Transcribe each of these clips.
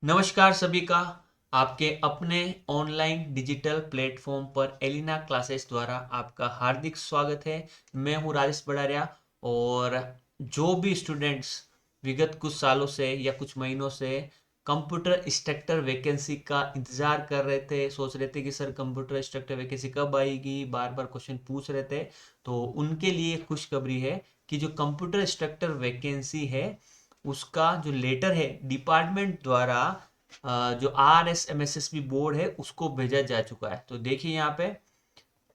नमस्कार सभी का आपके अपने ऑनलाइन डिजिटल प्लेटफॉर्म पर एलिना क्लासेस द्वारा आपका हार्दिक स्वागत है। मैं हूं राजेश बड़ारिया। और जो भी स्टूडेंट्स विगत कुछ सालों से या कुछ महीनों से कंप्यूटर इंस्ट्रक्टर वैकेंसी का इंतजार कर रहे थे, सोच रहे थे कि सर कंप्यूटर इंस्ट्रक्टर वैकेंसी कब आएगी, बार बार क्वेश्चन पूछ रहे थे, तो उनके लिए खुशखबरी है कि जो कंप्यूटर इंस्ट्रक्टर वैकेंसी है उसका जो लेटर है डिपार्टमेंट द्वारा, जो RSMSSB बोर्ड है उसको भेजा जा चुका है। तो देखिए यहाँ पे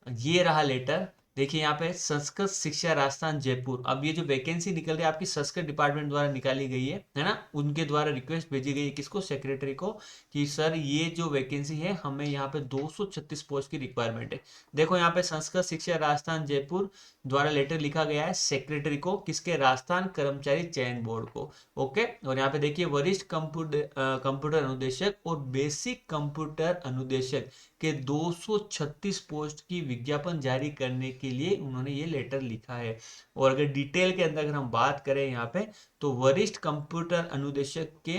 ये रहा लेटर। देखिए यहाँ पे संस्कृत शिक्षा राजस्थान जयपुर। अब ये जो वैकेंसी निकल रही है आपकी संस्कृत डिपार्टमेंट द्वारा निकाली गई है ना। उनके द्वारा रिक्वेस्ट भेजी गई है किसको, सेक्रेटरी को, कि सर ये जो वैकेंसी है हमें यहाँ पे 236 पोस्ट की रिक्वायरमेंट है। देखो यहाँ पे संस्कृत शिक्षा राजस्थान जयपुर द्वारा लेटर लिखा गया है सेक्रेटरी को, किसके, राजस्थान कर्मचारी चयन बोर्ड को। ओके। और यहाँ पे देखिए वरिष्ठ कंप्यूटर अनुदेशक और बेसिक कंप्यूटर अनुदेशक के 236 पोस्ट की विज्ञापन जारी करने के लिए उन्होंने ये लेटर लिखा है। और अगर डिटेल के अंदर अगर हम बात करें यहाँ पे, तो वरिष्ठ कंप्यूटर अनुदेशक के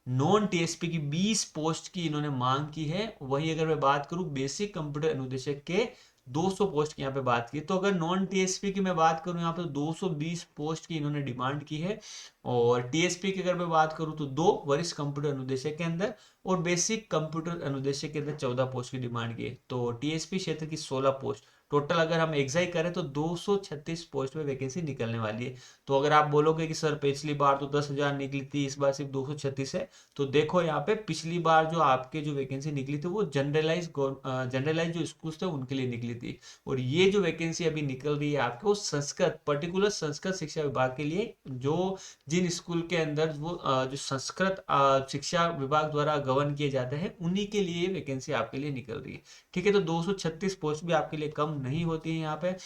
नॉन टीएसपी की 20 पोस्ट की इन्होंने मांग की है। वहीं अगर मैं बात करूं बेसिक कंप्यूटर अनुदेशक के 200 पोस्ट की यहाँ पे बात की। तो अगर नॉन टीएसपी की मैं बात करूं यहाँ पे 220 पोस्ट की इन्होंने डिमांड की है। और टीएसपी की अगर मैं बात करूं तो दो वरिष्ठ कंप्यूटर अनुदेशक के अंदर और बेसिक कंप्यूटर अनुदेशक के अंदर 14 पोस्ट की डिमांड की है। तो टीएसपी क्षेत्र की 16 पोस्ट, टोटल अगर हम एग्जाई करें तो 236 पोस्ट में वैकेंसी निकलने वाली है। तो अगर आप बोलोगे कि सर पिछली बार तो 10,000 निकली थी, इस बार सिर्फ 236 है, तो देखो यहाँ पे पिछली बार जो आपके जो वैकेंसी निकली थी वो जनरलाइज जो स्कूल थे उनके लिए निकली थी। और ये जो वैकेंसी अभी निकल रही है आपको संस्कृत, पर्टिकुलर संस्कृत शिक्षा विभाग के लिए, जो जिन स्कूल के अंदर वो जो संस्कृत शिक्षा विभाग द्वारा गवर्न किए जाते हैं उन्हीं के लिए वैकेंसी आपके लिए निकल रही है। ठीक है। तो 236 पोस्ट भी आपके लिए कम नहीं होती है यहाँ पे।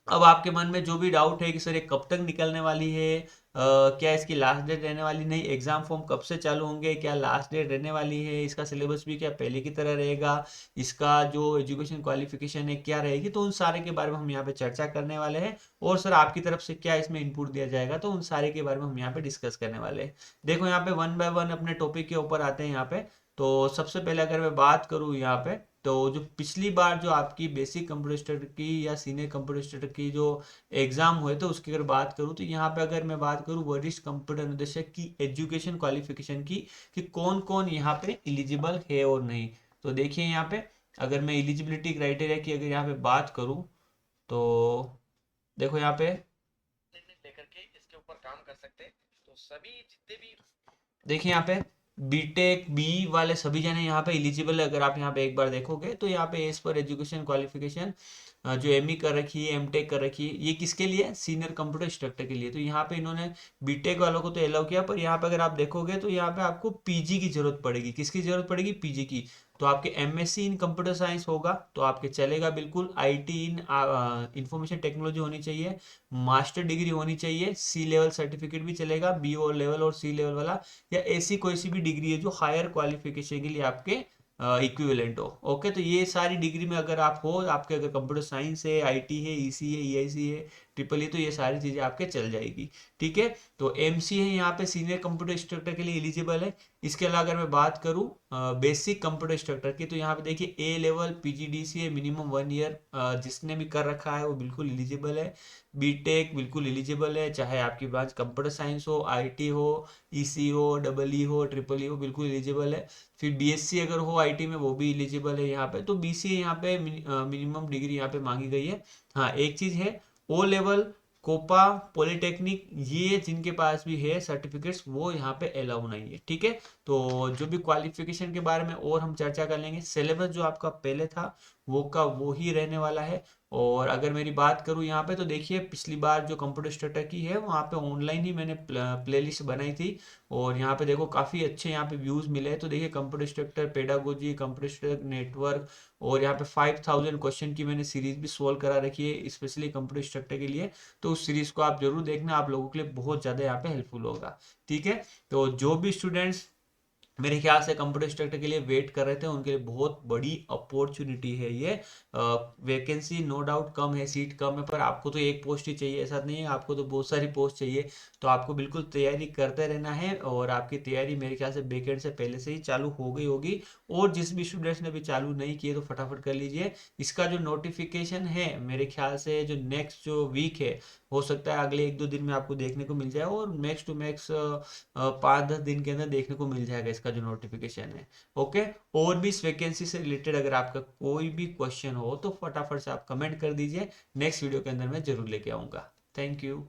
अब आपके मन में जो भी डाउट है कि सर ये कब तक निकलने वाली है, क्या इसकी लास्ट डेट रहने वाली, नहीं एग्जाम फॉर्म कब से चालू होंगे, क्या लास्ट डेट रहने वाली है, इसका सिलेबस भी क्या पहले की तरह रहेगा, इसका जो एजुकेशन क्वालिफिकेशन है क्या रहेगी, तो उन सारे के बारे में हम यहाँ पे चर्चा करने वाले हैं। और सर आपकी तरफ से क्या इसमें इनपुट दिया जाएगा, तो उन सारे के बारे में हम यहाँ पे डिस्कस करने वाले हैं। देखो यहाँ पे वन बाय वन अपने टॉपिक के ऊपर आते हैं यहाँ पे। तो सबसे पहले अगर मैं बात करूँ यहाँ पे, तो जो पिछली बार जो आपकी बेसिक कंप्यूटर स्टडी की या सीनियर कंप्यूटर स्टडी की जो एग्जाम हुए थे उसकी अगर बात करूँ, तो यहाँ पे अगर मैं बात करूँ वरिष्ठ कंप्यूटर अनुदेशक की एजुकेशन क्वालिफिकेशन की, कि कौन कौन यहाँ पे एलिजिबल है और नहीं। तो देखिए यहाँ पे अगर मैं एलिजिबिलिटी क्राइटेरिया की अगर यहाँ पे बात करूँ, तो देखो यहाँ पे लेकर के इसके ऊपर काम कर सकते हैं। तो सभी जितने भी देखिए यहाँ पे बीटेक बी वाले सभी जने यहाँ पे एलिजिबल है। अगर आप यहाँ पे एक बार देखोगे तो यहाँ पे एज पर एजुकेशन क्वालिफिकेशन जो एमई कर रखी है, एमटेक कर रखी है, ये किसके लिए, सीनियर कंप्यूटर इंस्ट्रक्टर के लिए। तो यहाँ पे इन्होंने बीटेक वालों को तो अलाउ किया, पर यहाँ पे अगर आप देखोगे तो यहाँ पे आपको पीजी की जरूरत पड़ेगी। किसकी जरूरत पड़ेगी, पीजी की। तो आपके एमएससी इन कंप्यूटर साइंस होगा तो आपके चलेगा बिल्कुल। आईटी इन इंफॉर्मेशन टेक्नोलॉजी होनी चाहिए, मास्टर डिग्री होनी चाहिए, सी लेवल सर्टिफिकेट भी चलेगा, बी ओ लेवल और सी लेवल वाला, या ऐसी कोई सी भी डिग्री है जो हायर क्वालिफिकेशन के लिए आपके इक्विवेलेंट हो। ओके। तो ये सारी डिग्री में अगर आप हो, आपके अगर कंप्यूटर साइंस है, आईटी है, ईसी है, ईआईसी है, ट्रिपल ई, तो ये सारी चीज़ें आपके चल जाएगी। ठीक है। तो एमसी है यहाँ पे सीनियर कंप्यूटर इंस्ट्रक्टर के लिए एलिजिबल है। इसके अलावा अगर मैं बात करूँ बेसिक कंप्यूटर इंस्ट्रक्टर की, तो यहाँ पे देखिए ए लेवल पीजीडीसी है, मिनिमम 1 ईयर जिसने भी कर रखा है वो बिल्कुल एलिजिबल है। बीटेक बिल्कुल एलिजिबल है, चाहे आपकी ब्रांच कंप्यूटर साइंस हो, आईटी हो, ईसी हो, डबल ई हो, ट्रिपल ई हो, बिल्कुल एलिजिबल है। फिर बीएससी अगर हो आईटी में वो भी एलिजिबल है यहाँ पे। तो बीसीए यहाँ पे मिनिमम डिग्री यहाँ पे मांगी गई है। हाँ एक चीज़ है, ओ लेवल, कोपा, पॉलिटेक्निक, ये जिनके पास भी है सर्टिफिकेट्स वो यहाँ पे अलाउ नहीं है। ठीक है। तो जो भी क्वालिफिकेशन के बारे में और हम चर्चा कर लेंगे। सिलेबस जो आपका पहले था वो का वो ही रहने वाला है। और अगर मेरी बात करूँ यहाँ पे, तो देखिए पिछली बार जो कंप्यूटर स्टार्टर की है वहाँ पे ऑनलाइन ही मैंने प्लेलिस्ट बनाई थी। और यहाँ पे देखो काफ़ी अच्छे यहाँ पे व्यूज़ मिले हैं। तो देखिए computer structure pedagogy, computer structure network, और यहाँ पे 5000 क्वेश्चन की मैंने सीरीज भी सोल्व करा रखी है स्पेशली कंप्यूटर स्ट्रक्चर के लिए। तो उस सीरीज को आप जरूर देखना, आप लोगों के लिए बहुत ज़्यादा यहाँ पे हेल्पफुल होगा। ठीक है। तो जो भी स्टूडेंट्स मेरे ख्याल से कंप्यूटर इंस्ट्रक्टर के लिए वेट कर रहे थे, उनके लिए बहुत बड़ी अपॉर्चुनिटी है ये। वैकेंसी नो डाउट कम है, सीट कम है, पर आपको तो एक पोस्ट ही चाहिए ऐसा नहीं है, आपको तो बहुत सारी पोस्ट चाहिए। तो आपको बिल्कुल तैयारी करते रहना है, और आपकी तैयारी मेरे ख्याल से बैकएंड से पहले से ही चालू हो गई होगी। और जिस भी स्टूडेंट्स ने भी चालू नहीं किए तो फटाफट कर लीजिए। इसका जो नोटिफिकेशन है मेरे ख्याल से जो नेक्स्ट जो वीक है, हो सकता है अगले 1-2 दिन में आपको देखने को मिल जाए, और मैक्स टू मैक्स 5-10 दिन के अंदर देखने को मिल जाएगा इसका जो नोटिफिकेशन है। ओके। और भी इस वैकेंसी से रिलेटेड अगर आपका कोई भी क्वेश्चन हो तो फटाफट से आप कमेंट कर दीजिए, नेक्स्ट वीडियो के अंदर मैं जरूर लेके आऊँगा। Thank you.